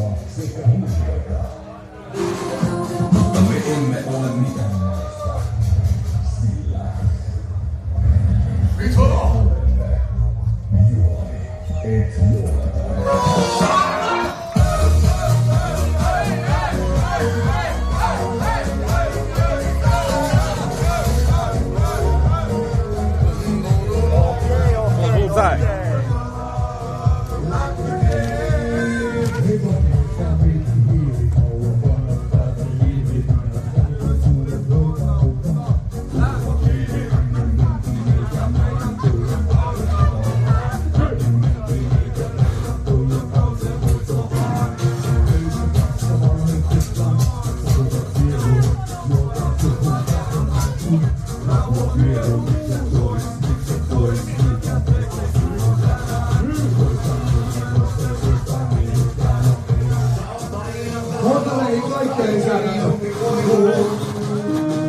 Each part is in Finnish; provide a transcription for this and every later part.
tietoa sekä huumeita. Mutta me emme ole mitään näistä. Sillä mitä? Juoni, et juoni.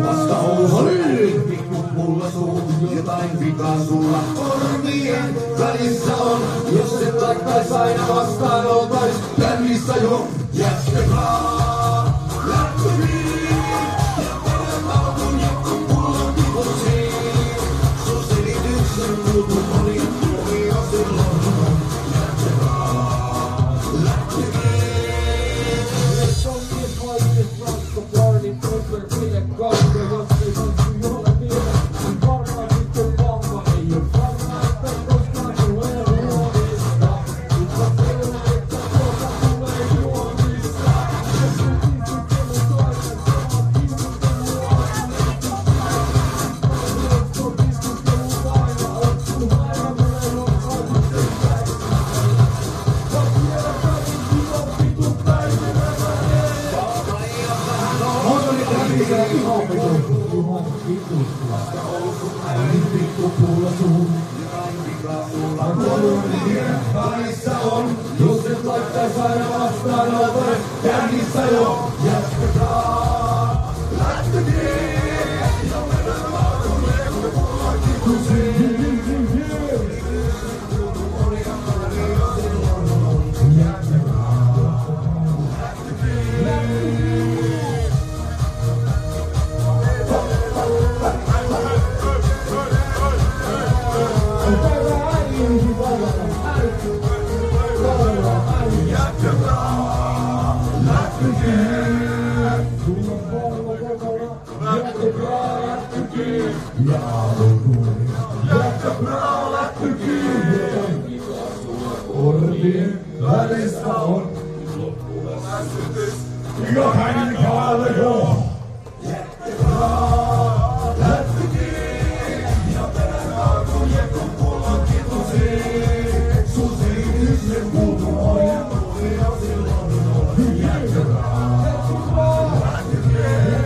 Vasta Oulun mulla suun, jotain vikaa sulla korvien välissä on. Jos et laittais aina vastaan, oltais lännissä jo jätkäkaa. Lähtöviin, ja teidän alkuun joku pullon tipuksiin. Sun selityksen kuultu moni jo silloin on jätkäkaa. Lähtöviin. Se on niin vaikea rasko party, super mille kautta, jos ei sanottu jolle vielä. Niin varmaan sitten vahva ei oo varmaa, että koskaan tulee huomista. Mutta selvä, että tuota tulee juomista. Jos sun kiisikelu toinen, sama kiisikelu aina. Jos kiisikelu vaina, on sun aina meillä on kaikki päin. Ja tiedä kaikki on vitun päivänä. Välissä on, jos et laittais aina vastaan, oltais kännissä jo jätkäkaa. Lähtökiin, ja mennään alkuun leikku pullon tipuksiin. Välistä on jokainen kaaveko. Jätkäkaa, lähtökiin, ja perän alkuun jekun pullon kipusiin. Sun selityksen kuultu on ja tuli jo silloin on jätkäkaa, lähtökiin.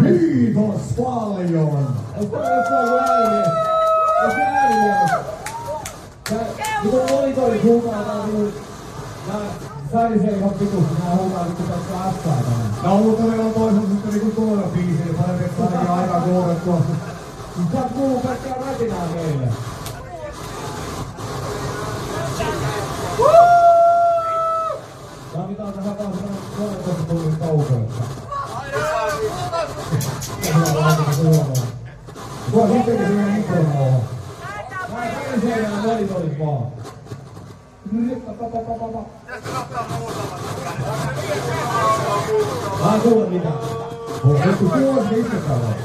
Kiitos paljon! Onko joku ääniä? Onko ääniä? Nyt on monitorin huutaa minun. Sain sen ihan vitusti, nää huutaa vittu tästä ässää tänne. No mutta meillä on toisaalta sitten niinku tuolla biisi, niin paljon teet ainakin aikaa kuulettua. Sä kuuluu kaikkea rätinää meille. Tarvitaan tähän taas 13 tunnin kaupeutta. Tuo sittenkin sinne mikroon. Mä en seinään monitorit vaan. Mä en kuule mitään. Oletko kuulet itse täällä?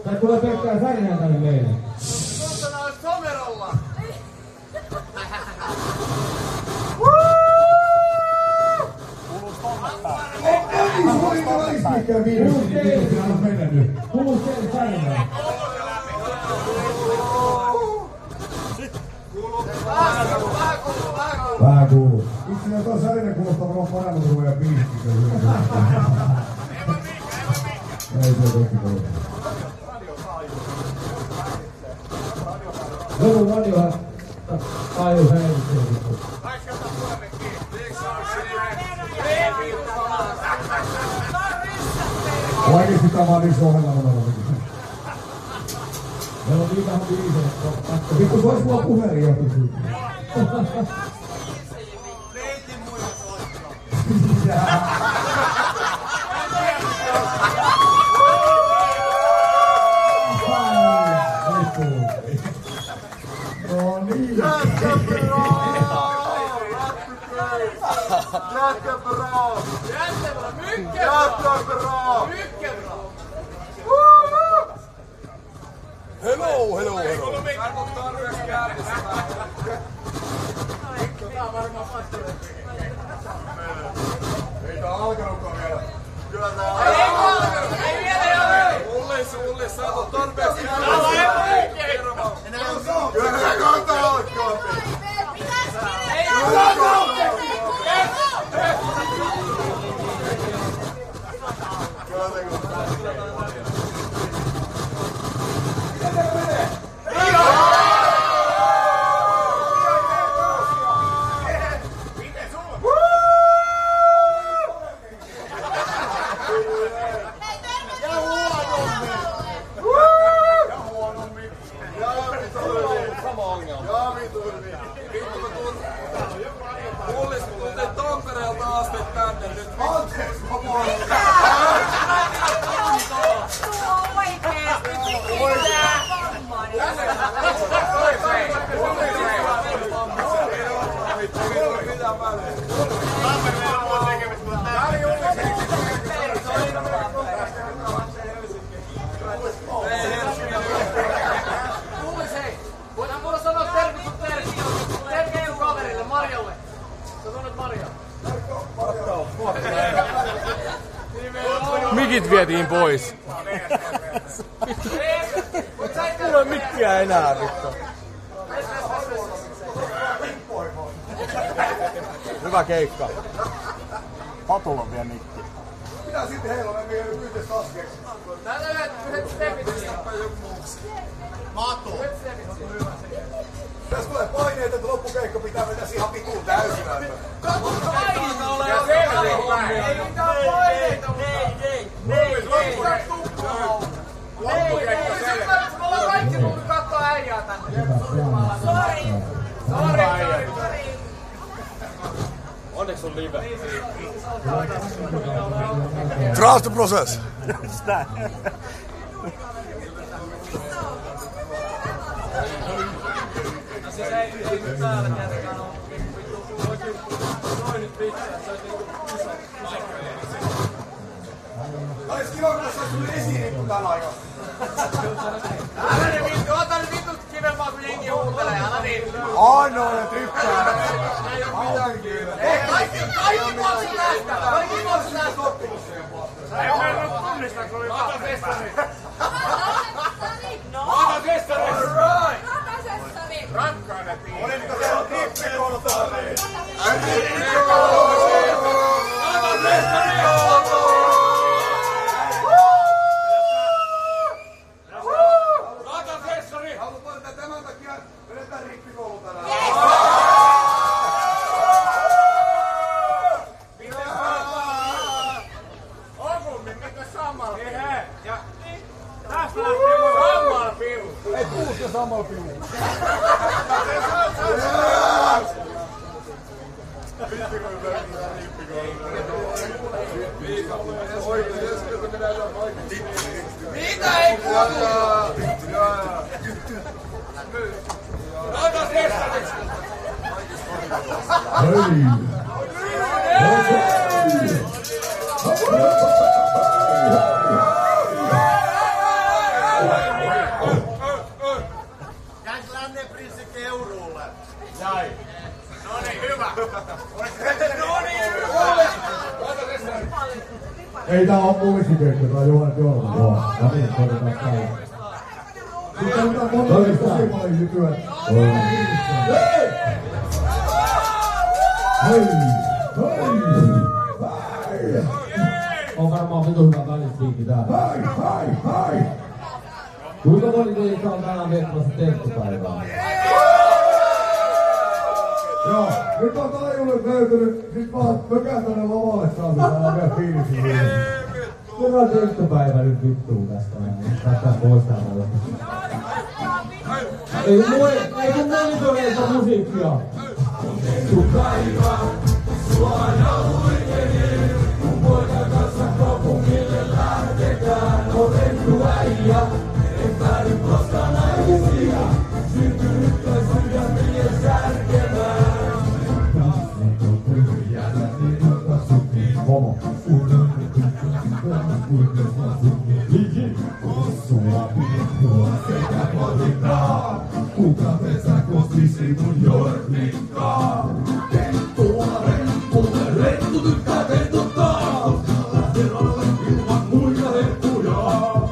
Tää tulee pelkkää särinää tänne meille. Mikä virus, niin sinä on mennyt. Kuuluu sen särinää. Vähän kuuluu. Itse asiassa tuo särinen kuulostaa varmaan paremmin kuin meidän biisikki. Ei se ole toki kuuluu. Joku moni on taju häiritsee. Oikeesti tämä on yksi ohjelma. Meillä on niitähän biisejä. Vittu, vois mulla puheria kysyä. Leitin muille soittaa. No niin. Jätkä bra! Hello, hello, hello. Ei tää alkanutkaan vielä. Kyllä tää on. Ei vielä. Ulle, sä oot tarpeeksi. Kyllä tää kohta alkaa. Ei Mikit vietiin pois. Mulla ei mikkiä enää, vittu. Hyvä keikka. Patulla on vielä mikki. Mitä sitten heillä on? Me ei ole yhdessä askeeksi. Mato. Tässä tulee paineita, että loppukeikka pitää mennä ihan vituun täysinä. Paineita ole jo selvällä. Ei mitään paineita, mutta... Ei. Loppukeikka selvä. Me ollaan kaikki tullut kattoo äijää tänne. Sori. Onneksi on live. Trust the process. Olis kiva, kun tässä olisi esirippu tän aikaan. Ota nyt vittu kivempaa, kun jengi huutelee. Älä niin. Ainoa ne tykkää. Ei oo mitään kiinni. Kaikki maksu tästä. Kaikki maksu tästä. Ei meillä ole tunnista, kun oli kahta festari. Kahta festari. Alright. Rankkainen piiri. Olisiko se on tippikouluttaari? Tämän takia vedetään rippikoulu tänään. Okummin, mikä samalla pivu? Ja tästä lähtee samalla pivu. Ei puusta samalla pivu. Mitä ei kuulu? Ota festariksi! Hei! Jäis lännen prinssi Keuruulle. Jäi. Noniin, hyvä. Noniin, hyvä. Ei tää oo muistikeikka, tää on Johan Jorma. Joo, no niin, koitetaan täällä. Sitten on monta tosi paljon nykyään. Hei! On varmaan vitu hyvä välispiikki täällä. Hei! Kuinka moni teistä on tänään viettämässä tenttipäivää? Joo, nyt on tajunnut löytynyt, sit vaan pökää tänne lavalle saatu täällä vielä fiilisiin. Kyllä on tenttipäivä nyt vittuun tästä näin. Tästä pois täältä. Ei kun monitoreita musiikkia. Tenttipäivä, sua ja huikeni. Kun poika kanssa kaupungille lähdetään. On rentu äijä, en päädy koskaan naisia. Syntynyt toi sydämiä särkemään. Homo. Sekä potikaa, kuka pesä koskisi mun jornikkaa. Renttu tykkää tentuttaa. Lähteralle ilman muita hettuja.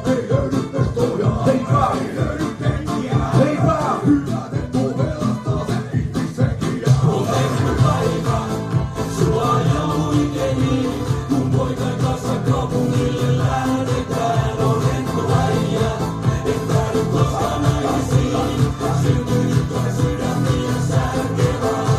Ei löydy pehtoja, ei löydy kenkiä. Leipää, hyvä temppu pelastaa sen ihmisenkiä. On tenttupäivä, sua ja huikeni. Kun poikan kanssa kaupungille lähdetään. On renttuäijä, et päädy koskaan naisiin. Syntynyt toi sydämiä särkevään.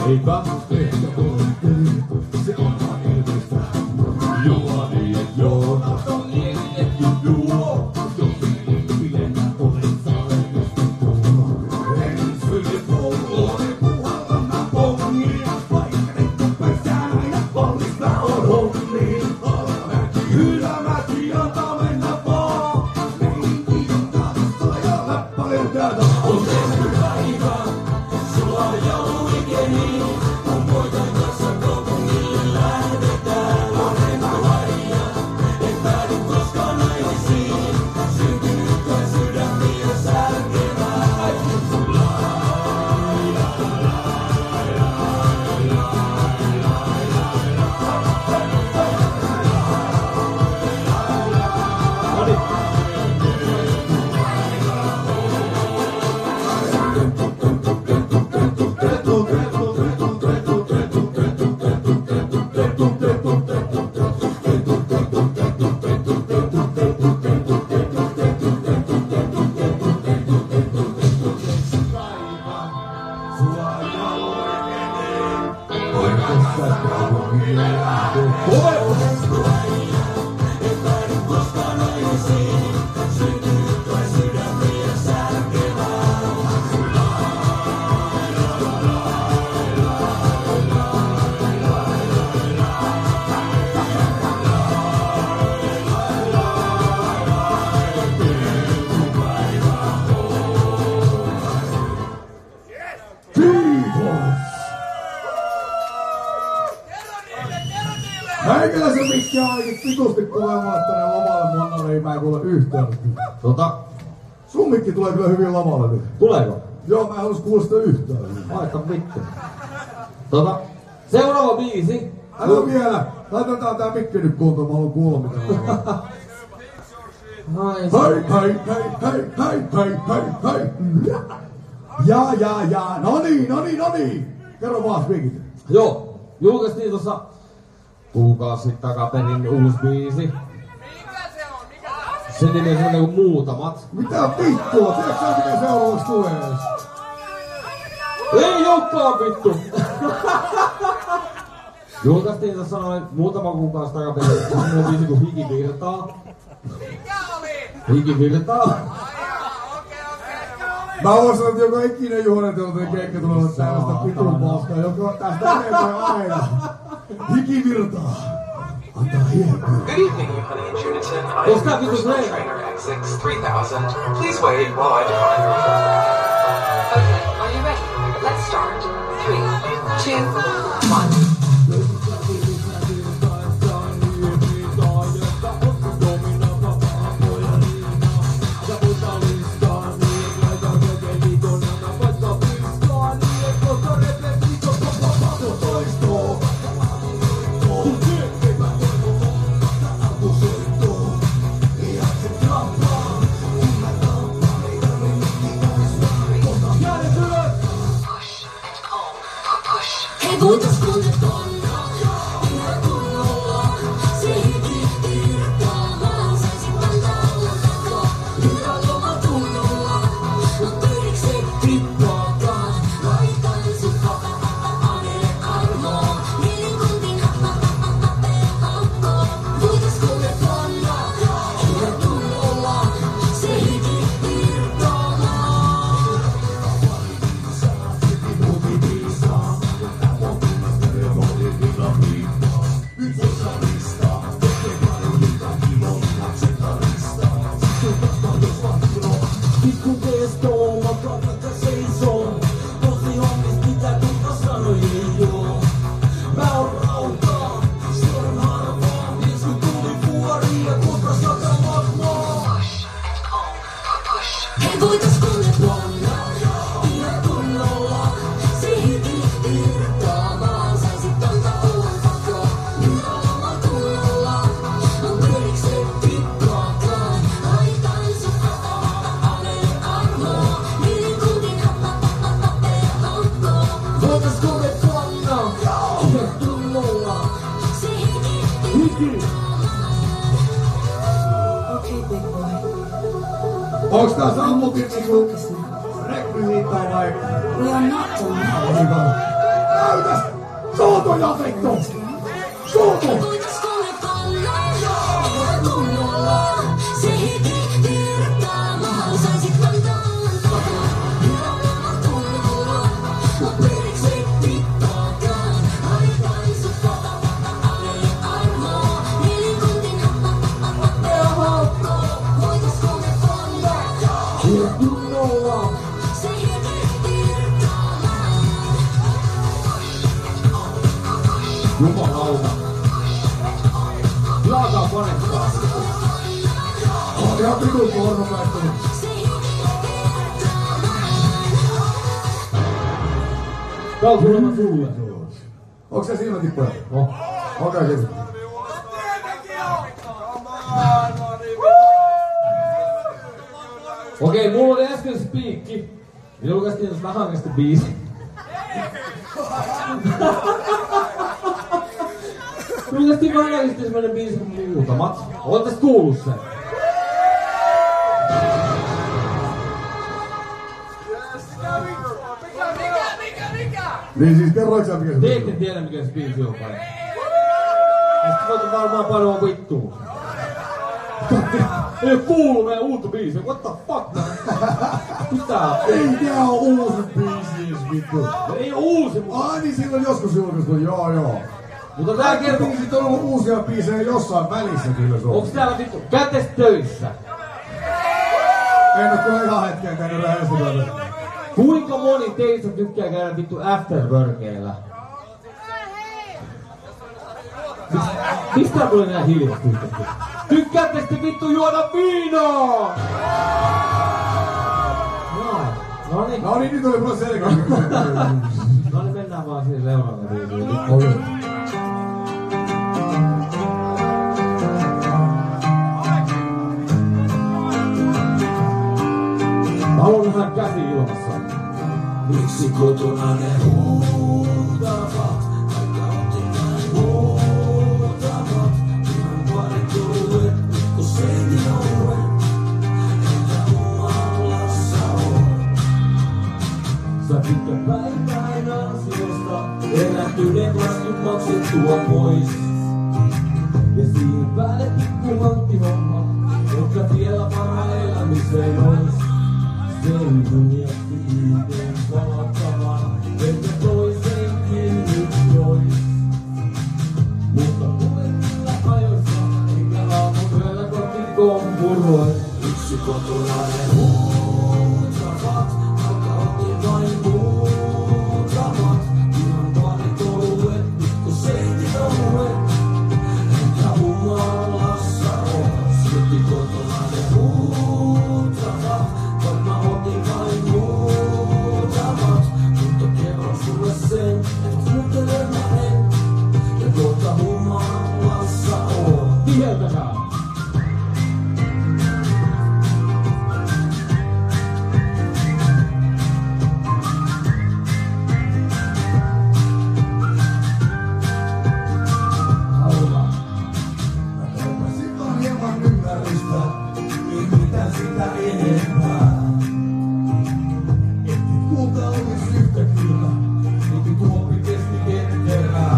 Ei päästä ehkä oikein, se on vaan ilmeistä. Juo niin et joo, on niin etkin juo. Jos ei pidennä olet salemmesti tuo. En syö polloon, puhalla mä pongin. Vaikka nyt pesään ja pollista on hommiin. Alamäki, ylämäki, antaa mennä vaan. Meininki on taatossa ja läppä lentää taas. On tehty päivä, sua ja huikeni. Kun poikan kanssa kaupungille lähdetään. On rentuäijä, et päädy koskaan naisiin. Syntynyt toi sydämiä särkevään. Meikäläisen mikki on ainakin vitusti kuulemaan tänne lavalle, Monna ei mä en kuule yhtään. Sun mikki tulee kyllä hyvin lavalle nyt. Tuleeko? Joo, mä en halus kuulla sitä yhtään. Aika vittu. Seuraava biisi. Älä vielä. Laitetaan tää mikki nyt kuntoon, mä haluan kuulla mitä on. Hei, hei, hei, hei, hei, hei, hei, hei. Ja. No niin. Kerro vaan mikit. Joo, julkaistiin tossa kuukausi takaperin uusi biisi. Mikä se on? Mikä se on? Sen nimi on semmonen kuin Muutamat. Mitä vittua? Tiedätkö sä mikä seuraavaksi tulee edes? Ei olekaan vittu! Julkaistiin tossa noin muutama kuukausi takaperin semmonen biisi kuin Hikivirtaa. Mikä oli? Hikivirtaa. Okei. Mä voin sanoa, että joka ikinen juonneteltu keikka tulee olla tällaista pitun paskaa, joka tästä eteenpäin aina. Hikivirtaa. Antaa hiekkaa. Good evening, Honey and Juniton. I am your personal trainer X6 3000. Please wait while I define your request. Okay, are you ready? Let's start. 3, 2, 1. Voitaisko ne panna ihan kunnolla? Se heti irtaamaan. Saisit antaa olla takaa hyvällä omatunnolla. Mut yrikseen tippaakaan. Laitan sut anelle armoa. Mielikuntin pelakkoon. Voitaisko ne panna ihan kunnolla? Se heti irtaamaan. Pikku kestoon, mä kannattaa seison. Tosi hommis pitää kuka sanoi ei joo. Mä oon rautaa, se on harvaa. Mies kun tuli vuori ja kontra sata magmaa. Hei voitaisko ne panna ihan kunnolla? Se heti irtaamaan. Saisit antaa olla takaa hyvällä omatunnolla. Mut erikseen tippaakaan. Laitan sut anelle armoa. Mielikuntin pelakkoon. Voitaisko ne panna ihan kunnolla? Se heti Okay, big boy. Onks tää sammutin niinku rekryhiittaa vai? We are not done. Näytäs! Suutuja vittu! Suutu! Voitaisko ne panna ihan kunnolla? Se heti irtaamaan. Saisit antaa olla takaa hyvällä omatunnolla. Mut erikseen tippaakaan. Laitan sut anelle armoa. Mielikuntin pelakkoon. Voitaisko ne panna Ihan kunnolla! se heti irtaamaan? Jumalauta! Laakaa konekkaa. On ihan vitun pornopäittänyt. Se heti irtaamaan. Tää on kuulemma sulle. Onks se silmätippuja? Oh. Okei, kiitos. Okei, mulla oli äsken spiikki. Me julkaistiin tuossa vähän aikaa biisi. Julkaistiin vähän aikaa semmonen biisi kuin Muutamat. Oottais kuullut sen? Niin siis kerroitko sä mikä se Te ette tiedä mikä se biisi on kai. Ja sit voitte varmaan painoa vittuun. Ei oo kuullut meidän uutta biisiä, what the fuck man? Mitä? Ei tää oo uusi biisi ees vittu. Ei oo uusi, mutta... Niin silloin joskus julkaistu, joo. Mutta tää kertoo... Biisit on ollut uusia biisejä jossain välissä kyllä se on. Onks täällä vittu kätes töissä? En oo kyllä ihan hetkeen käynyt rehellisesti työtä. Kuinka moni teistä tykkää käydä vittu afterworkeilla? Mistä tuli nää hiljasta yhtäkkiä? Tykkäätte sitten vittu juoda viinaa? No niin, Nyt oli mulle selkä. no niin mennään vaan siihen seuraavaan viikoon. Mä haluan vähän käsi ilmassa. Miksi kotona ne huutavat? Vaikka otetaan huutavat. Ihan pari tulet, kun seini noue. Enkä humalassa oo. Sä pitkä päiväin ansiosta. Erätyneet laskut maksettua pois. Ja siihen päälle pikku hankkihomma. Jotka vielä parhaan elämiseen ois. Seudun jätti yhteen salattavan, että toisenkin nyt jois. Mutta tulen kyllä ajoissa, enkä aamutyöllä kotiin kompuroi. Yksi kotona ne huutavat, vaikka otin vain muutamat. Ihan pari touet, pikku seiti touet, enkä humalassa oo. Silti kotona ne huutavat. Mä otin vain muutamat, mutta kerron sulle sen, et kuuntele mä en. Ja tuota humalassa oon. Tieltäkää! sitä enempää. Etti kulta olis yhtä kylmä, niin tuoppi kesti ketterää.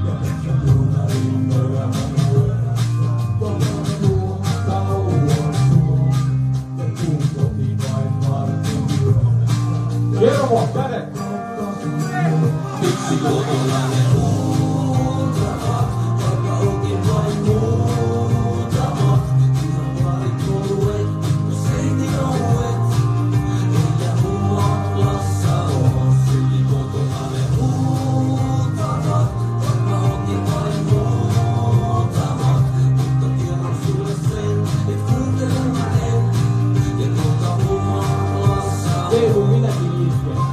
Ja tässä tuota ympärää muodassa, tavallaan tuota uosuun. Ja kuultoni vain vartin yössä. Kermo, kädet! Miksi kotona ne huutavat, vaikka onkin vain muutamat. Ihan parit oluet, jos heitin ohuet, eikä humalassa oo. Silti kotona ne huutavat, vaikka onkin vain muutamat. Mutta tiedän sulle sen, et kuuntele mä en, ja tuota humalassa oo. Teemu minäkin liikkeen.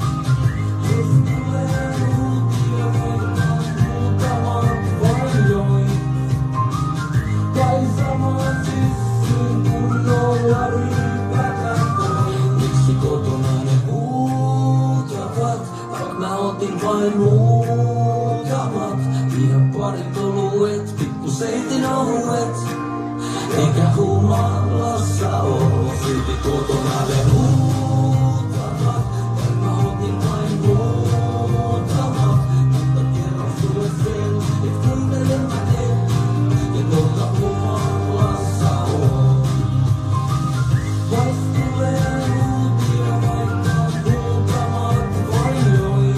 Miksi kotona ne huutavat, vaik mä otin vain muutamat. Ihan parit oluet, pikku seitin ohuet, eikä humalassa oo. Silti kotona ne huutavat, vaik mä otin vain muutamat. Mutta kerron sulle sen, et kuuntele mä en, ja tuota humalassa oo. Vois tulee uutia, vaikka muutamat vainoi.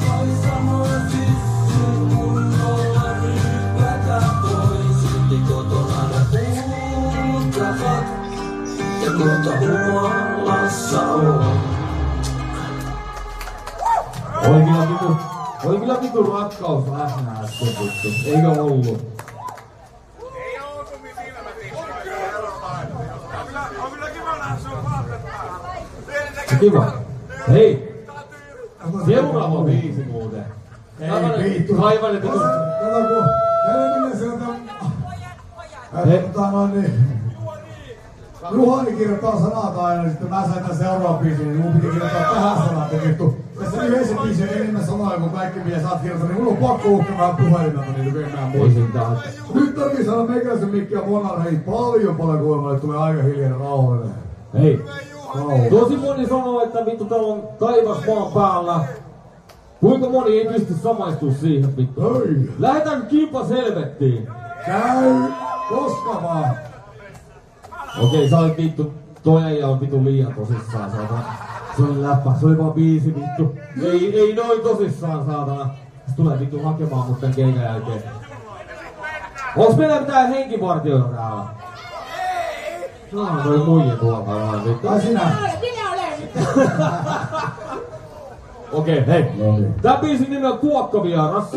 Vai samoin sissin kunnolla ryypätä pois. Silti kotona ne huutavat, ja tuota humalassa oo. Oli kyllä vitu rakkaus läsnä äsken vittu. Eikö ollu? Ei oo oltu silmätissä. On kyllä kiva nähdä sun vaatteet päällä. Kiva. Hei! Seuraava biisi muuten. Ei vittu. Aivan, että kun... Kato kun, helminen sieltä... Juhani kirjoittaa sanat aina, niin sitten mä sain tän seuraavan biisin, niin mun piti kirjoittaa tähän sanat, ja vittu. Tässä yhdessä biisissä on enemmän sanoja kuin kaikki, mitä sä oot kirjoittanut, niin mun on pakko lukea vähän puhelimelta, niin lukemään muistaa. Nyt tarvii saada meikäläisen mikkiä Monar, hei paljon kuulemma, tulee aika hiljainen rauhallinen. Hei! Tosi moni sanoo, että vittu täällä on taivas maan päällä. Kuinka moni ei pysty samaistua siihen vittu? Hei! Lähetäänkö kimpas helvettiin? Käy! Koska vaan! Okei, sä olet vittu, toi äijä on vittu liian tosissaan, saatana. Se oli läppä, se oli vaan biisi vittu. Ei noin tosissaan, saatana. Se tulee vittu hakemaan mut tän keikan jälkeen. Onks meillä mitään henkivartioita täällä? Toi muijin tuolta vaan vittu. Tai sinä! Minä olen! Okei, hei. Tää biisin nimi on Tuokkavieras.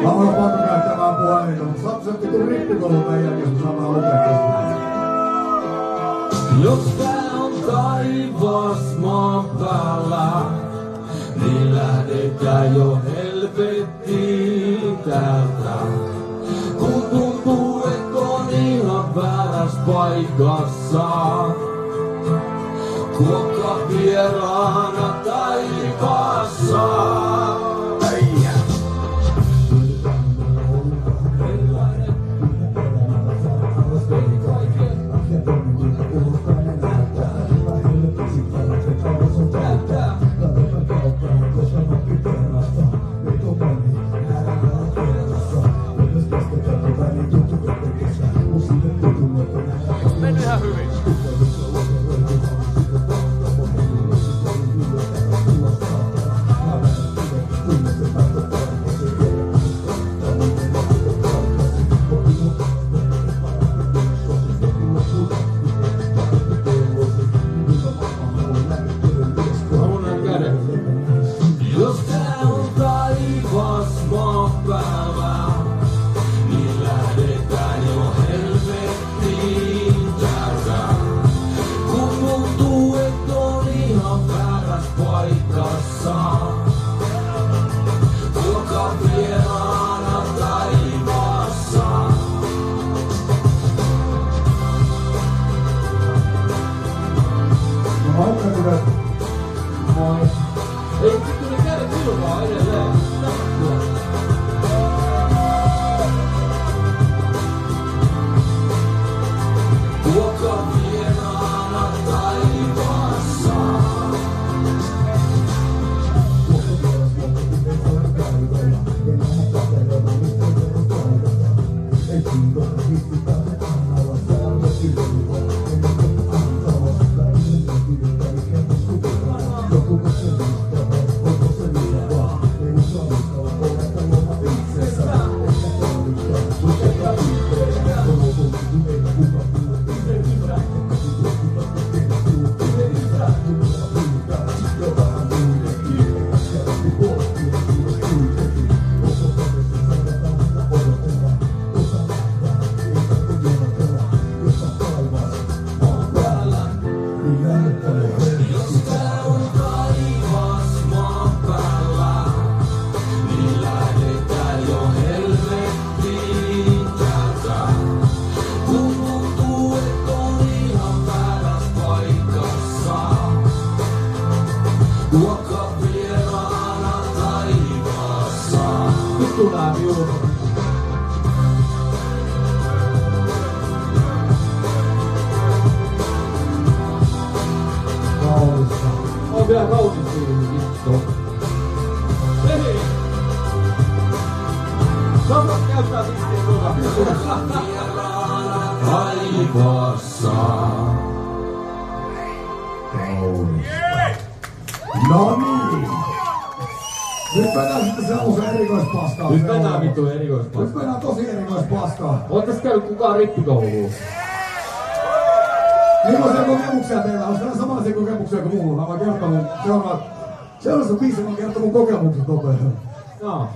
Mä oon pakko käyttämään puhelinta, mutta saat sen vittu rippikoulun tän jälkeen, jos saa vähän lukea keskustelua. Jos tää on taivas maan päällä, niin lähdetään jo helvettiin täältä. Kun tuntuu, et on ihan vääräs paikassa, kuokka vieraana taivaassa. Mennyt ihan hyvin. On vielä kaunis fiilis, vittu. Hei! Saat käyttää vissiin tuota. Aivossa. No niin. Nyt mennään sitten semmosen erikoispaskaan. Nyt mennään vittu erikoispaskaan. Nyt mennään tosi erikoispaskaan. Oottais käynyt kukaan rippikouluun? Millaisia kokemuksia teillä on? Onko samanlaisia kokemuksia kuin mulla? Mä voin kertoa mun seuraavassa biisissä mä kertoa mun kokemukset nopeasti. Jaa.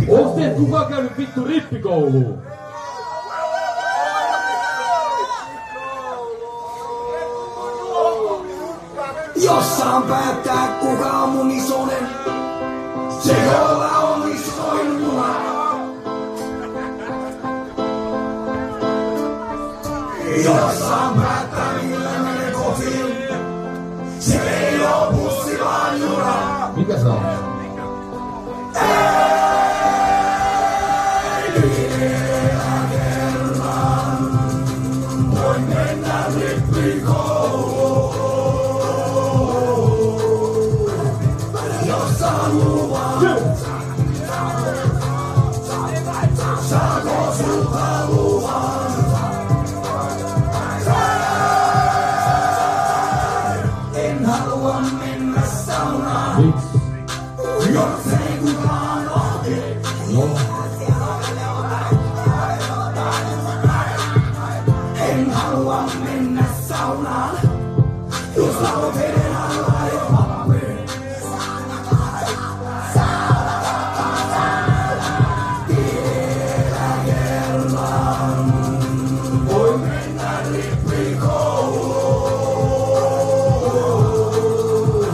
Onks teet kukaan käynyt vittu rippikouluun? Jos saan päättää kuka on mun isonen, se jolla on isoin muna. Jos saan päättää millä menen kotiin, se ei oo bussi vaan juna. Mikä se on? Vielä kerran voin mennä rippikouluun. Jos saan luvan, saako sulta luvan? En halua mennä saunaan, jos ei kukaan ohje. En halua mennä saunaan, jos laulut veden alla ei pappi. Vielä kerran voin mennä rippikouluun,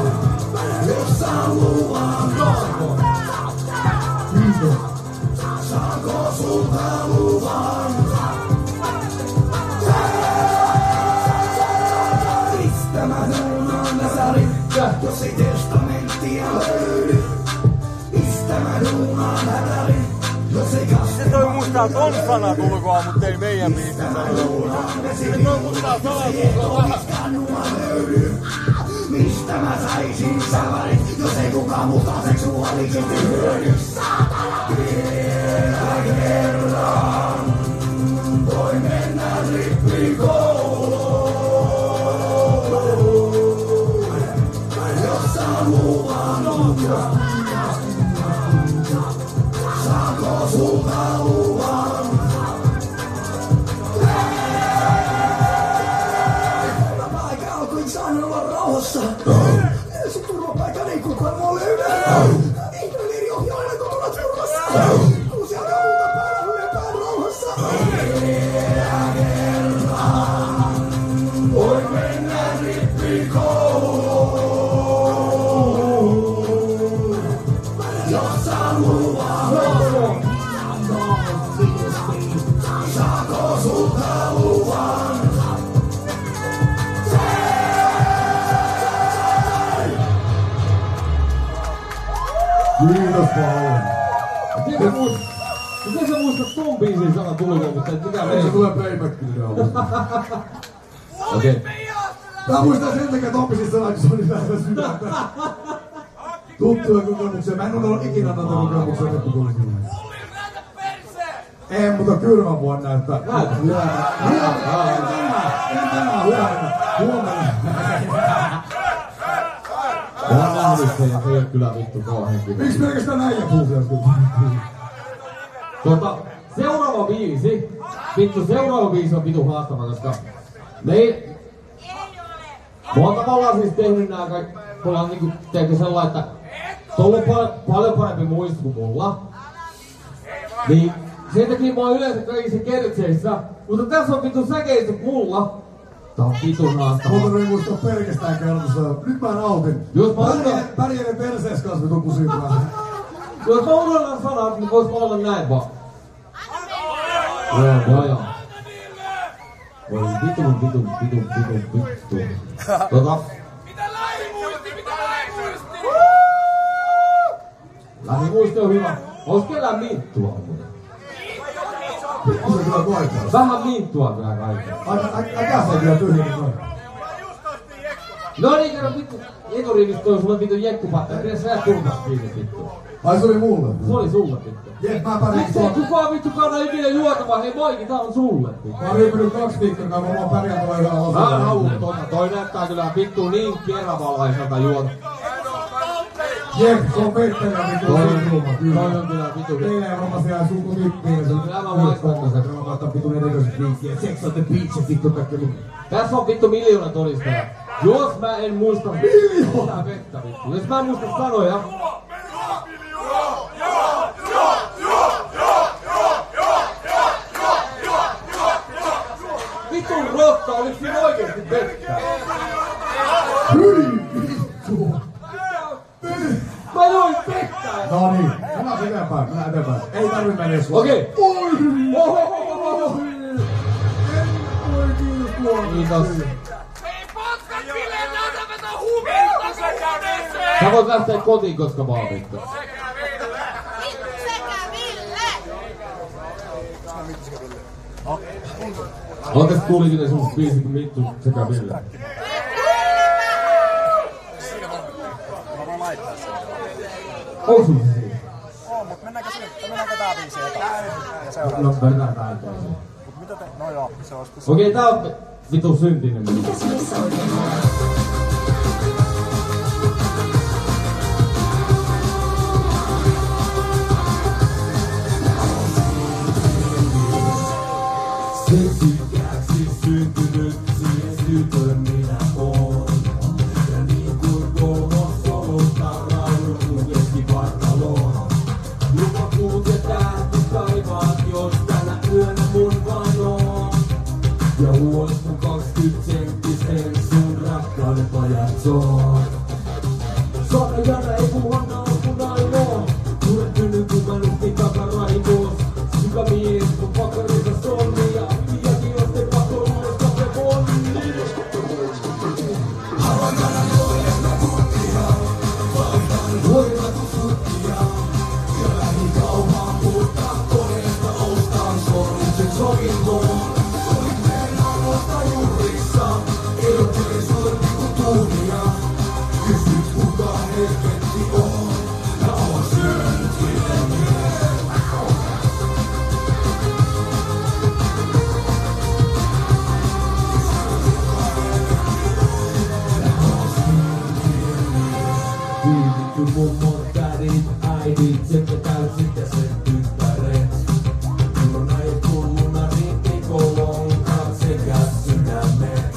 jos saan luvan. Saanko sulta luvan? Mistä mä duunaan Nasarin, jos ei testamenttia löydy? Mistä mä duunaan hätärin, jos ei Se toi muistaa ton sanat ulkoa, mut ei meidän biisissä sanoa. Se toi muistaa sanat ulkoa vähän. Mistä mä saisin sävärit, jos ei kukaan muuta seksuaalisesti hyödy? Vielä kerran voin mennä rippikouluun, jos saan luvan. Saanko sulta luvan? Turvapaikka alkoin saanut olla rauhassa. Sun turvapaikan ei kukaan mua löydä. Ihminen ohjaajana kotona turvassa. Uusia kautta päällä hyöpään rauhassa. Vielä kerran voin mennä rippikouluun, jos saan luvan. Saanko sulta luvan? Kiitos paljon. Miten sä muistat ton biisin sanat ulkoa, mutta et mikä Ei meni? se tule playbackille alusta. Okei. Mä muistan sen takia Tompisin sanat, se on niin lähellä sydäntä. Tuttuja kokemuksia. Mä en ole ikinä näitä kokemuksia rippikoulussa. Ei, mutta kylmä vuonna näyttää. Näyttää. Huomenna. Mä oon nähnyt sen ja se ei oo kyllä vittu kauhean kiva. Miksi pelkästään äijä puhuu Seuraava biisi. Vittu, seuraava biisi on vittu haastava, koska mä oon tavallaan siis tehnyt nää kaikki, mulla on niinku tehty sellainen, että se on ollut paljon parempi muistu kuin mulla. Niin sen takia mä oon yleensä kaikissa kertseissä, mutta tässä on vittu säkeistä mulla. Tää on vitun haastava. Mutta ei muista pelkästään kertossa. Nyt mä nautin. Jos mä Pärjäinen persees kanssa vitun kusitaan. Jos mä unohdan sanat, niin vois mä olla näin vaan. Joo. Voi vittu. Lähimuisti on hyvä. Olis kellään minttua muuten? Pikkusen kyllä koittaa. Vähän minttua kyllä kaikkea. Äkä se kyllä tyhjä noin. No niin, kerro vittu. Eturivistä on sulle vittu jekkupatta. Pidä sä turpas kiinni vittu. Ai se oli mulle? Se oli sulle vittu. Jep, mä pärjäsin Miksei kukaan vittu kanna ikinä juotamaan? Hei Moiki, tää on sulle vittu. Mä oon riipinyt 2 viikkoa, mä oon pärjään tuolla yhdellä osalla. Mä haluun toi näyttää kyllä vittu niin keravalaiselta juota. Jep, se on peittäjä vittu. Toi on kyllä vittu. Teillä ei varmaan siellä suku tippiin. Kyllä mä maistan sen. Mä katson vitun erikoiset liikkeet. Sex on the beach ja vittu kaikki. Tässä on vittu 1 000 000 todistaja. Jos mä en muista mitään vettä vittu. Jos mä en muista sanoja. Vitun rotta, oliks siinä oikeesti vettä? Mä join vettä! No niin, mennään eteenpäin. Ei tarvi mennä sua. Okei. Kiitos. Sä voit lähteä kotiin, koska vaan vittu. Ootas tulikin semmoset biisit kuin Mittu sekä Ville. Onko sulla se siinä? Oo, mut mennäänkö tää biisi eteen? Ja seuraava. No, mennään tää eteen. Mut mitä te... No joo, se olis kyllä. Okei, tää on vittu syntinen biisi. Seksikäksi syntynyt, siihen syytön minä oon. Ja niin kuin kolmosolusta raudun kun keskivartaloon. Lupa kuut ja tähti kaivaat, jos tänä yönä mun vanoon. Ja huolis mun 20 senttisen sun rakkauden pajatsoon. Satajana ei kun hanna on kun ainoa. Murehtynyt kun mä nukkin takaraivoos. Sykä mies kun pakkarissa sonni ja piakin on te pakoruus kafe ponni. Haluan tänä toilesta tutkia. Voimat tutkia. Ja lähikauhaan puhuttaa koneesta ostaan sormuksen sovintoon. Olit mennään vasta juurissa. Erottele sormi kun tuunia. Kysyt kuka helvetti on. Ja on syntinen mies. Kyyditty mummon, tädit, äidit, sekä täysit ja sen tyttäret. Mulla näin kulluna rippikoloonkat sekä sydämet.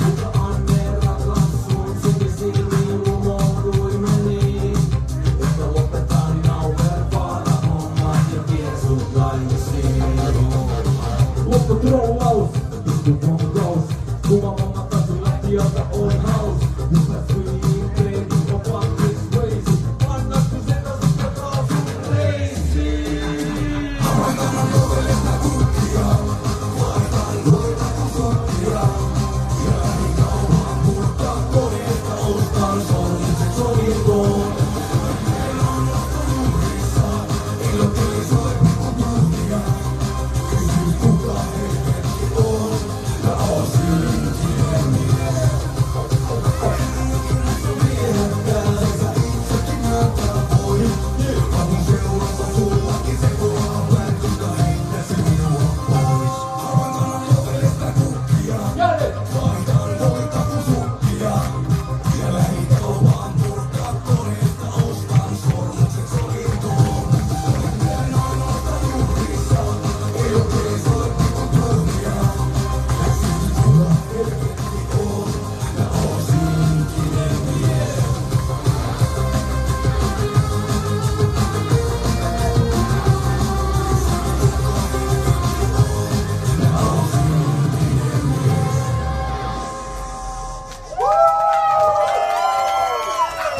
Mutta Anne rakas sun sinisilmiin lumohtui meni. Että lopetan nauvervaara hommat ja vien sut naimisiin. Loppu trollaus, isku pongaus. Kuva mamma tasu lattialta on haus. Hyvä swiin, baby, on fuck this crazy. Annattu sen asukka taas sun reisiin. Haluan tänä todelesta tutkia. Vaihtan voimat tutkia. Ja lähikauhaan muuttaa koneesta ostaan sormuksen sovintoon. Meillä on jatko juurissa. Ilottele sormi kun tunnia. Kysyt kuka helvetti on. Ja on syntinen mies.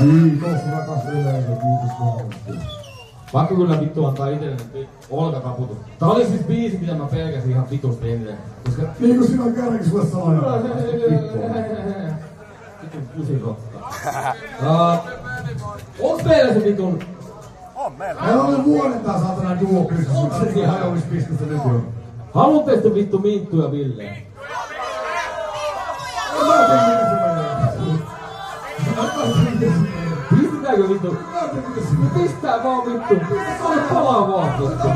Kiitos rakas yleisö, kiitos kovasti. Pakko kyllä vittu antaa itselleni olkataputus. Tää oli siis biisi, mitä mä pelkäsin ihan vitusti ennen. Koska... Niin kuin sinä kerrankin sulle sanoin. Vitun kusirokka. Onks meillä se vitun... On meillä. Meillä on ollut vuoden tää saatana duo-biisi. Onks se siellä? Hajoamispistestä nyt jo. Haluatte sitten vittu Minttu ja Ville? Pistetäänkö vittu? Pistää vaan vittu. Palaa vaan vittu.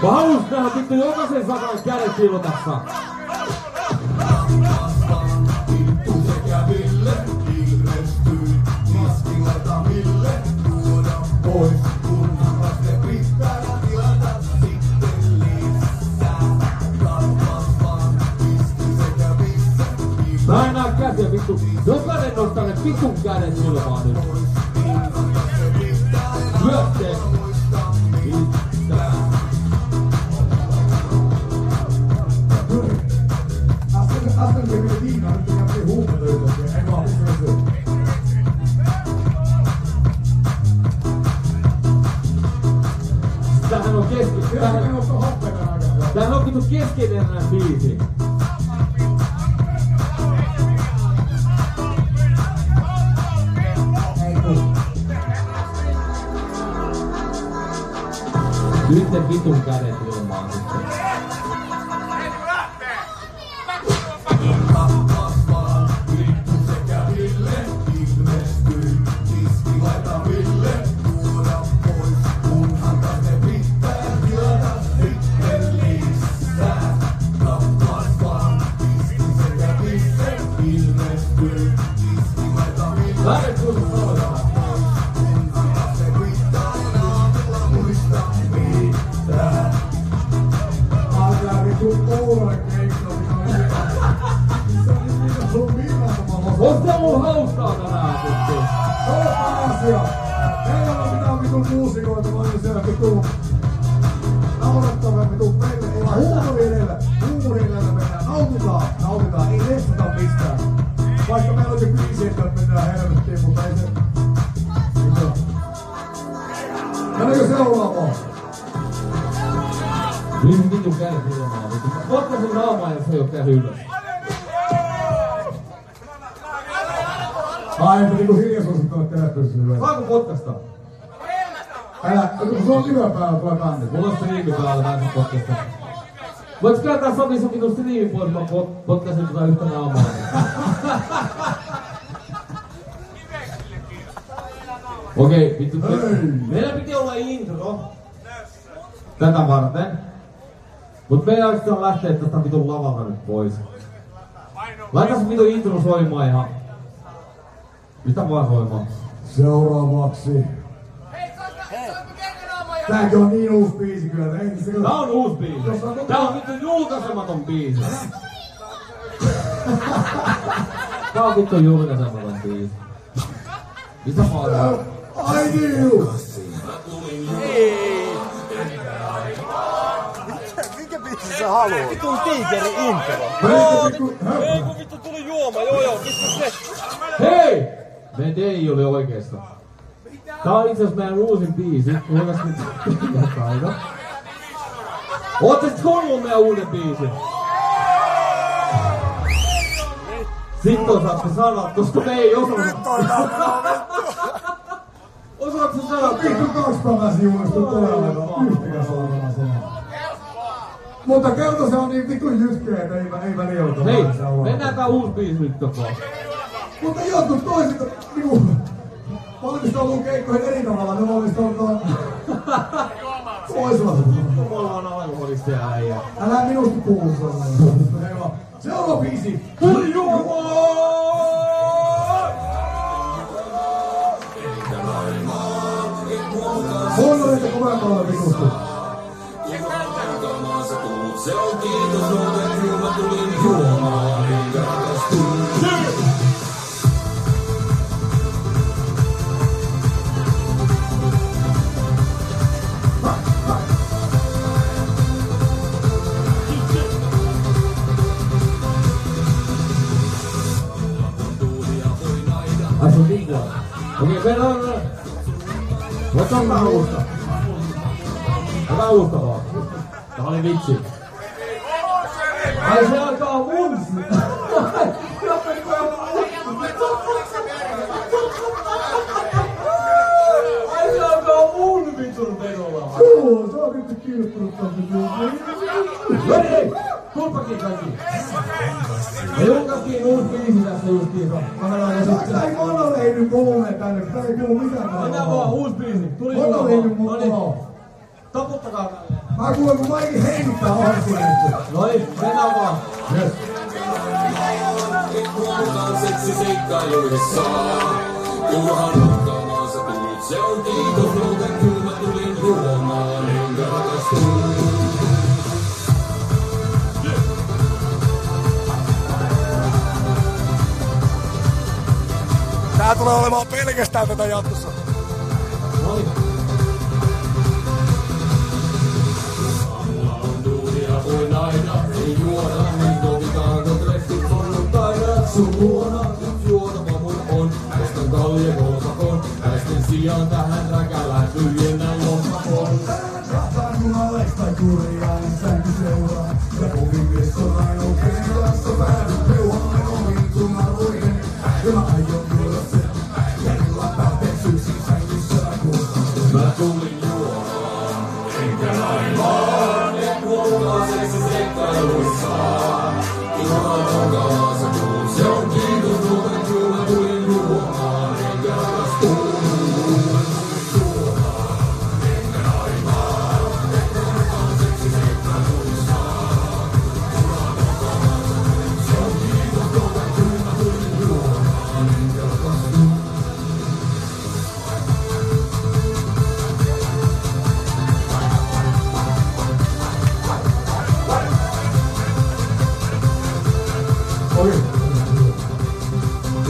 Mä halus nähdä vittu jokaisen sakan kädet silotassa. Mä en näe käsiä vittu. Jokainen nostaa ne vitun kädet ilmaan nyt. Lyötte. Äsken se meni viinaa, nyt on jätti huumeita yhdessä. Ei vaan pistä se. Tämähän on Tämähän on vittu keskeinen biisi. Nyt ne vitun kädet ilmaan sitten. On se mun hauskaa tänään vittu. Se on asia. Ei ole mitään vitun muusikoita, vaan siellä vitun naurettavia vitun meille. Ei vaan huumori edellä mennään. Nautitaan, ei lestata mistään. Vaikka meillä on se biisi, että mennään helvettiin, mutta ei se... Mennäänkö seuraavaan? Niin vitun kädet ilmaan vittu. Otta sen naamaa ja se ei oo käynyt ylös. Ai, että niinku hiljaisuusittaa teatterissa hyvä. Saanko potkasta? Älä, kun sulla on live päällä, tulee bändi. Mulla on striimi päällä, mä en saa potkasta. Voits kääntää sopissa vitun striimin pois, mä potkasin tota yhtä naamaa. Okei, vittu. Meillä piti olla intro. Tätä varten. Mut meidän oikeesti on lähteä tästä vitun lavalta nyt pois. Laita se vitun intro soimaan ihan. Mistä vaan soimaan? Seuraavaksi. Tääkin on niin uusi biisi kyllä, ei se... Tää on uusi biisi. Tää on vittu julkaisematon biisi. Tää on vittu julkaisematon biisi. Mitä vaan? I knew! Minkä biisin sä haluat? Vitun tiikeri intro. Ei kun vittu tuli juoma, joo, pistä se. Hei! Meidän Dei oli oikeesta. Tää on itse asiassa meidän uusin biisi. Kuinkas nyt taito? Ootte sit kuullut meidän uuden biisin? Sitten osaatte sanoa, koska me ei osata. Nyt on tämmönen Osaatko sanoa? Vittu 2 päivää sivuista todella yhtäkään sanaa. Mutta kerta se on niin vittu jytkeä, että ei väliä ota. Hei, mennään tää uusi biisi nyt vaan. Mutta jotkut toiset niinku valmistautuu keikkoihin eri tavalla, ne valmistautuu toisella tavalla. Mulla on alkoholista ja äijä. Älä minusta puhu sellainen. Seuraava biisi. Tuli juomaa! Huono niitä kovempaa vitusti. Se on kiitos, että mä tulin juomaan, enkä rakastuin. Ai se on niin tippuja. Okei, mennään. Otan alusta. Ota alusta vaan. Tää oli vitsi. Ai se alkaa mun. Ai se alkaa mun vitun vedolla. Joo, sä oot nyt kilppunut tänne. Hei! Tulpakin kaikki! Me julkaistiin uusi biisi tässä justiinsa. Ei monoleiden kolme tänne, tää ei kuulu mitään. Mennään vaan, uusi biisi. Tuli Monoleiden julkaistiin. mukaan. Taputtakaa tälleen. Mä kuulen kun Maiki hengittää harkuneesti. Noniin, mennään vaan. Yes. Huomataan seksiseikkailuissaan. Turhan mukaan sä tulit, se on kiitos. Muuten kyllä mä tulin juomaan, enkä rakastuun. Tää tulee olemaan pelkästään tätä jatkossa. Noniin. Aamulla on duunia kuin aina. Ei juoda, niin tovitaanko treffit sunnuntaina. Sun luona, nyt juotava mun on. Ostan kaljakolmakon. Väisten sijaan tähän räkälään tyhjennän lompakon. Rahtaan kun aleks tai kurjaa, niin sänky seuraa. Ja kovin mies on aina kerrassa päädy. Peuhaan omiin tunaruihin. Ja mä aion juoda sen. Järjellä pääteen syysin sänkyssä kuultaan. Mä tulin juomaan, enkä naimaan. En huomaa seksiseikkailuissaan. Turhaan mukaan sä tulit, se on kiitos. Muuten kyllä mä tulin juomaan, enkä rakastuun. Okei.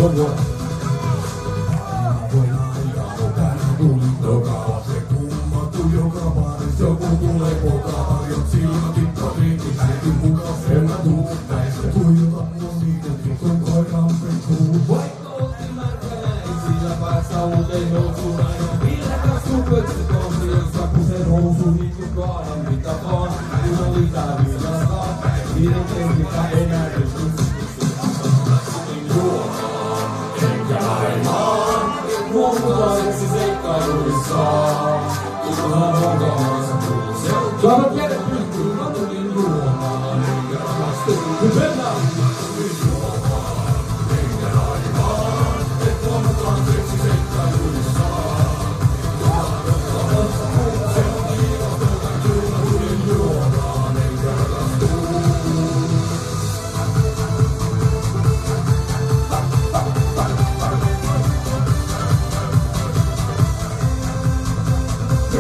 One more. Joku tulee pokaa, tarjot silmät tikkaviikin, äiti mukaan en mä tuu, näistä tuijotat mun niitäkin, kun koiran pekkuu. Vaikka oltiin märkänä, ei sillä päässä uuteen nousuun aina. Villäkäs sun pöksyt on sijassa, kun se nousu niin kuin kaadan mitä vaan. Kun oli tää viljastaa, niiden kenkitä enää pysty. Tulin juomaan, enkä naimaan. Huomutaan seksiseikkailuissaan. Turhaan mukaan sä tulit, se on Saadaan kädet pystyyn. kyllä mä tulin juomaan, enkä rakastuun. Nyt mennään. Tulin juomaan, enkä naimaan. Et huomataan seksiseikkailuissaan. Turhaan mukaan sä tulit, se on kiitos. Muuten kyllä mä tulin juomaan, enkä rakastuun.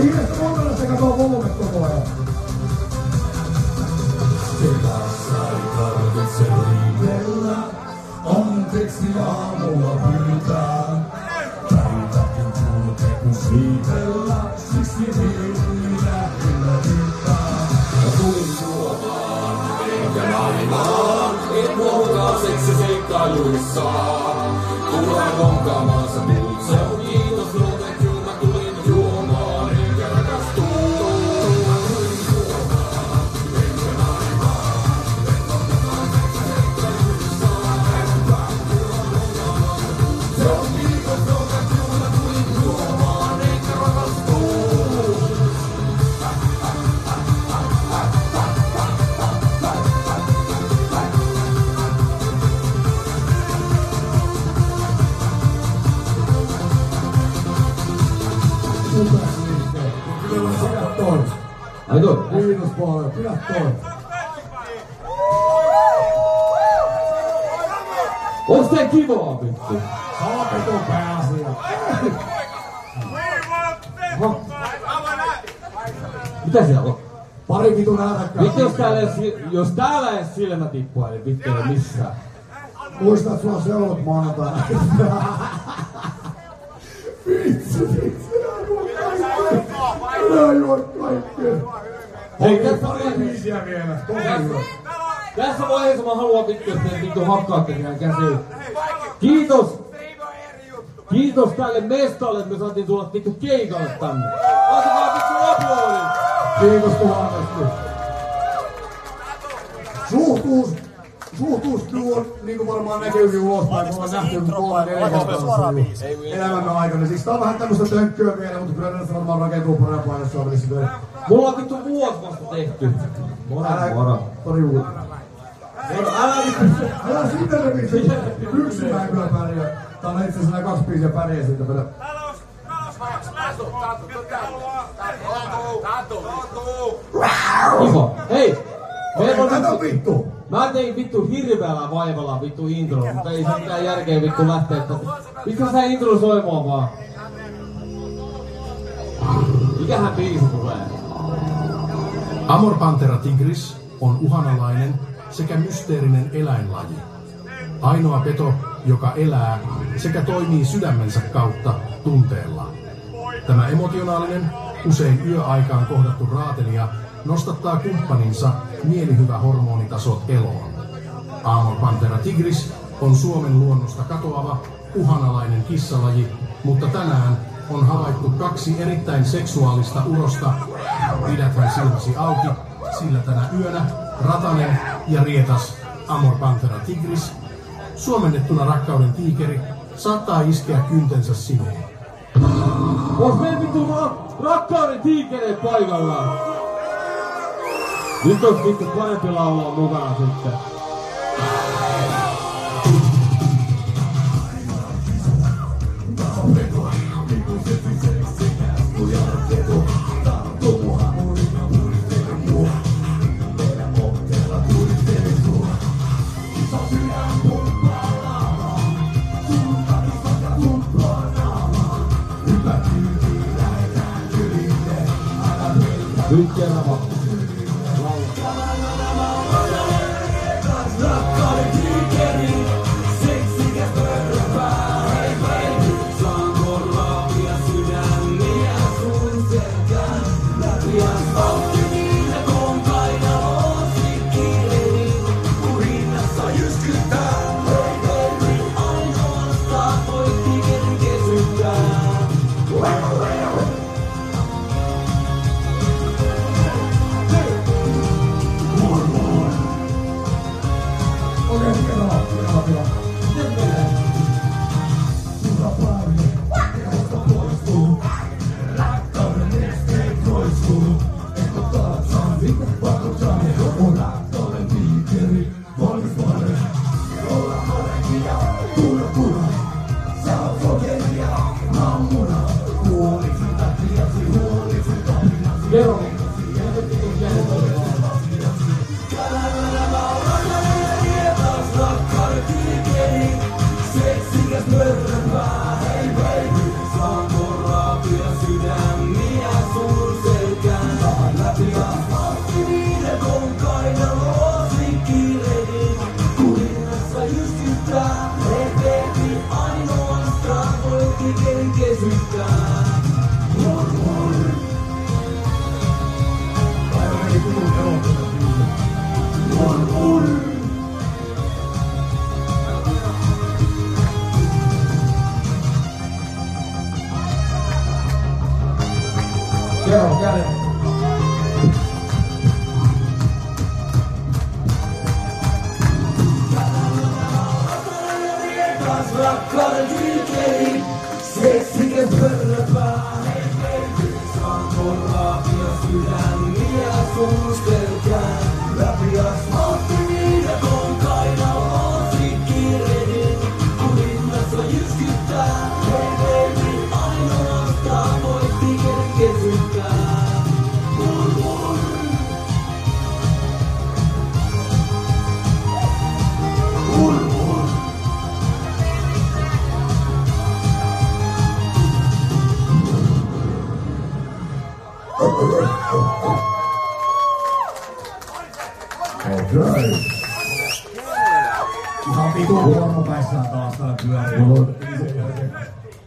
Ihmestä monella se katoo kolme koko ajan. Selässä ei tarvitse riidellä. Anteeksi aamulla pyytää. Päiväkin kulkee kun siivellä. Siksi minä kyllä riittää. Mä tulin juomaan, enkä naimaan. Et huomaa seksiseikkailuissaan. Turhaan vonkaamaan sä tuut. Se on kiitos, muuten kyllä mä tulin juomaan, enkä rakastuun. Pidä toi. Ai toi. Kiitos paljon, pidä toi. Onks tää kivaa vittu? Saapet on pääasia. Mitä siellä on? Pari vitun ääräkkää. Vittu jos täällä edes silmä tippuu, niin vittu ei ole missään. Muista, että sulla on seulot maanantaina. Vitsi. Minä juon kaikkea. Hei, Pari biisiä vielä. Tosi hyvä. tässä vaiheessa mä haluan vittu, että te vittu hakkaatte siinä käsiin. Kiitos! Kiitos tälle mestalle, että me saatiin tulla vittu keikalle tänne. Otakaa vittu aplodit! Kiitos tuhannesti. Suhtuus on, niinku varmaan näkyykin ulospäin, kun ollaan nähty 3-4 elämämme aikana. Siis tää on vähän tämmöstä tönkkyä vielä, mutta kyllä näistä varmaan rakentuu parempaa, jos on välissä töitä. Mulla on vittu vuosi vasta tehty. Moro. Pari uutta. Älä siitä repisi. Yksin mä en kyllä pärjää. Tää on itse asiassa 2 biisiä pärjää siitä vielä. Ivo, hei! Tätä on vittu! Mä tein vittu hirveällä vaivalla vittu intro, mutta ei se mitään järkeä vittu lähteä tästä. Mikä sä intro soimaan vaan? Mikähän biisi tulee? Amor Panthera tigris on uhanalainen sekä mysteerinen eläinlaji. Ainoa peto, joka elää sekä toimii sydämensä kautta tunteella. Tämä emotionaalinen, usein yöaikaan kohdattu raatelija nostattaa kumppaninsa mielihyvä hormonitasot eloon. Amor Panthera tigris on Suomen luonnosta katoava, uhanalainen kissalaji, mutta tänään on havaittu 2 erittäin seksuaalista urosta. Pidäthän silmäsi auki, sillä tänä yönä ratanen ja rietas Amor Panthera tigris, suomennettuna rakkauden tiikeri, saattaa iskeä kyntensä sineen. Ois meidän vittu rakkauden tiikereet paikallaan. Nyt ois vittu parempi laulaa mukana sitten. Nyt kerran vaan.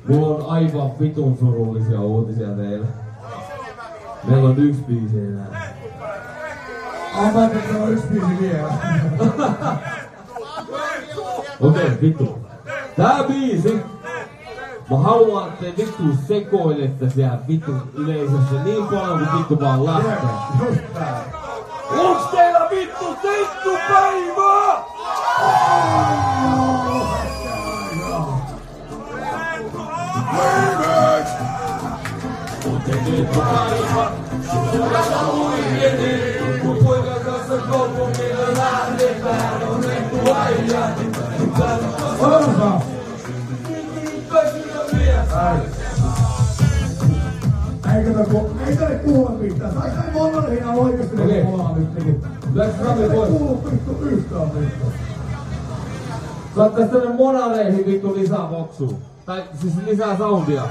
Mulla on aivan vitun surullisia uutisia teille. Meillä on 1 biisi enää. Meillä on 1 biisi vielä. Okei, vittu. Tää biisi Mä haluan, että te vittu sekoilette siellä vittu yleisössä niin paljon kuin vittu vaan lähtee. Onks teillä vittu tenttupäivää? On tenttupäivä, suorasta huikeni, kun poikan kanssa kaupungille lähdetään, on renttuäijä. Ei tälle kuule mitään. Saiko ei monella siinä oikeesti ollaan nyt niinku? Läks Rami pois? Ei kuulu vittu yhtään mitään. Saattais tänne monareihin vittu lisää voksua. Tai siis lisää soundia.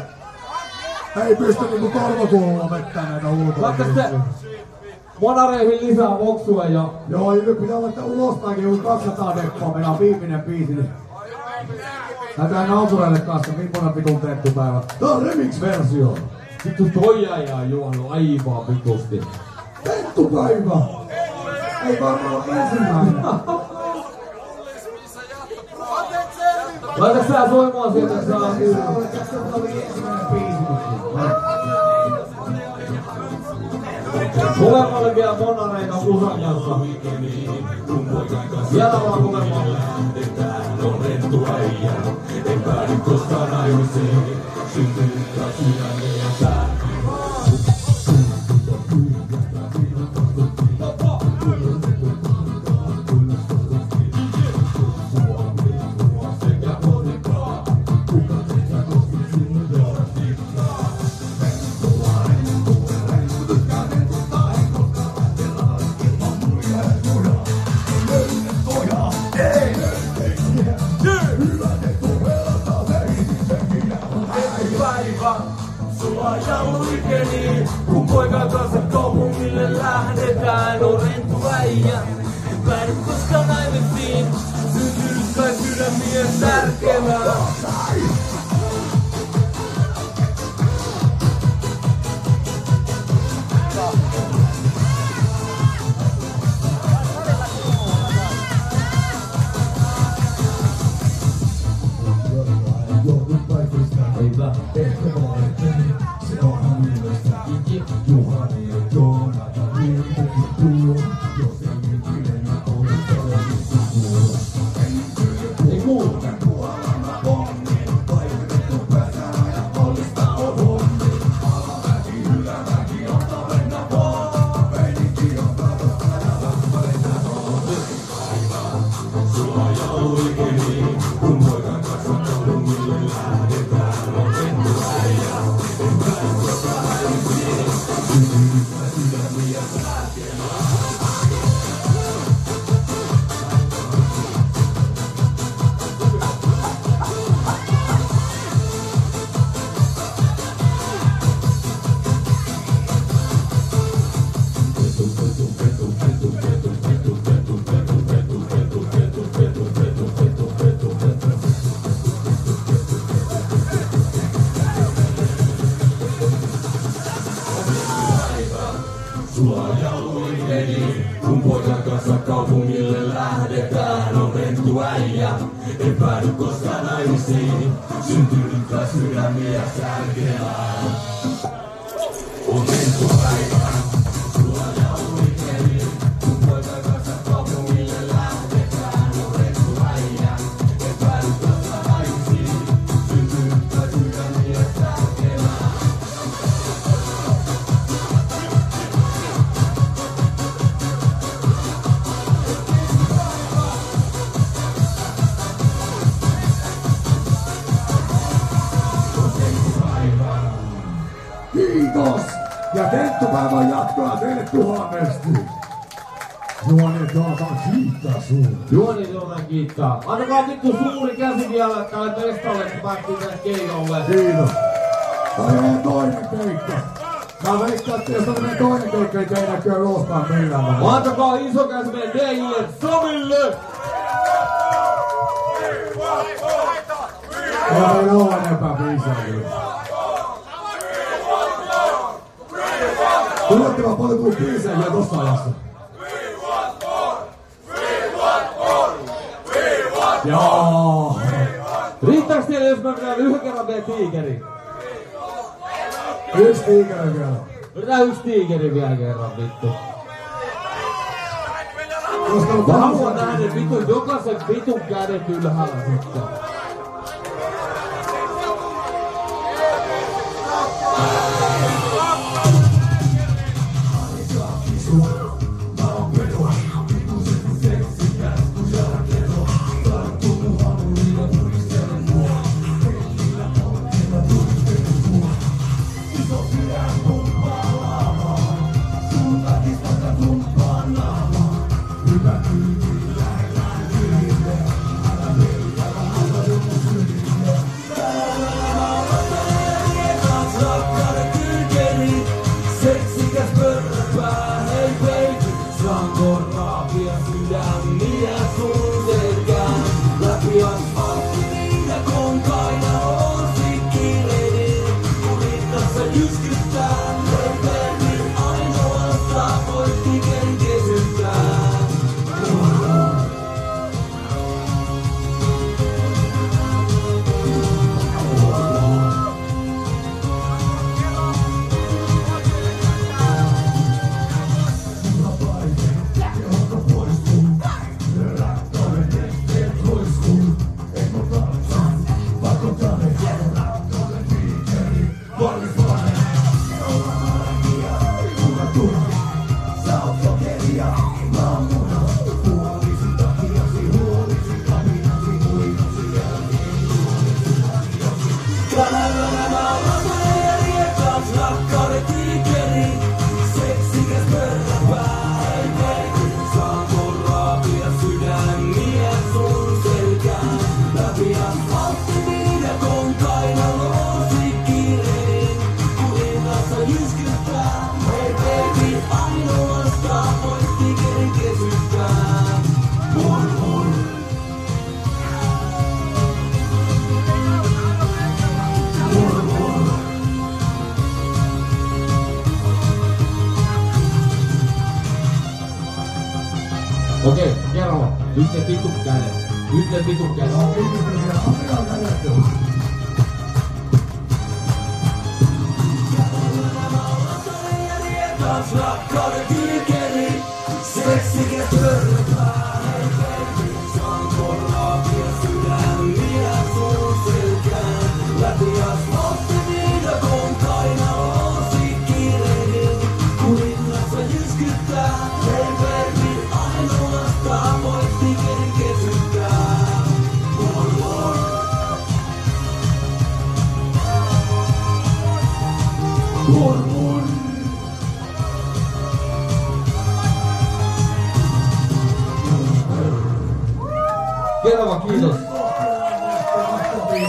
Ei pysty niinku korvakuulolla vettää näitä ulkoa. Saattais te monareihin lisää voksua ja... Joo, nyt pitää laittaa ulospäinkin, kun 200 dekkoa meillä on viimeinen biisi, niin... Lähdetään naapureille kanssa, millainen vitun tenttupäivä. Tää on remix-versio. Vittu toi äijä on juonut aivan vitusti. Tenttupäivä! Ei varmaan ole ensimmäinen. Laita sä soimaan sieltä, että saa Kovemmalle vielä monareita Usan kanssa. Vielä ollaan kovemmalle. On renttu äijä, en päädy koskaan naimisiin. Syntynyt sydämiä sää. Kun poikan kanssa kaupungille lähdetään, on renttu äijä. En päädy koskaan naimisiin, syntynyt kai sydämiä särkemään. Kun poikan kanssa kaupungille lähdetään, on renttu äijä. En päädy koskaan naimisiin, syntynyt kai sydämiä särkemään. On renttu päivä, sulla ja oikein. Kun poikan kanssa kaupungille lähdetään, on renttu äijä. En päädy koskaan naimisiin, syntynyt kai sydämiä särkemään. Kiitos! Ja tenttupäivän jatkoa teille tuhannesti. Juoni Joonan kiittää sun. Juoni Joonan kiittää. Antakaa vittu suuri käsi vielä tälle mestalle, että päättiin tänne keinolle. Kiitos. Tämä on meidän toinen keikka. Mä veikkaan, että jos tämä meidän toinen keikka ei teidän kyllä ulostaan millään tavalla. Antakaa iso käsi meidän DJ:lle Samille! Ei ole enempää biisejä. Tulette vaan paljon tullut biisejä vielä tossa ajassa. Joo. Riittääks teille, jos mä mennään yhden kerran vielä tiikeri? Yksi tiikeri vielä. Yritään yksi tiikeri vielä kerran, vittu. Koska Mä haluan nähdä vittu jokaisen vitun kädet ylhäällä sitten. Okei, kerralla. Yhteen vitun käden. Yhteen vitun käden. Rakkauden tiikeri, seksikäs törpää. Saanko raapia sydämiä sun selkään? Läpi asfalttiviidakon kainalosi kiirehdin. Kuningas jyskyttää, ei verbi ainoastaan voit tiikerin kesyttää. Kerava, kiitos.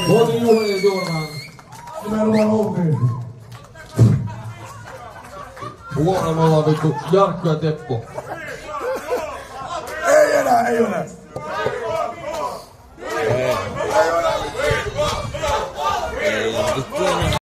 Oltiin juhlien Jorman. Nimenomaan oltiin. Huono me ollaan vittu Jarkko ja Teppo. Ei enää, ei enää.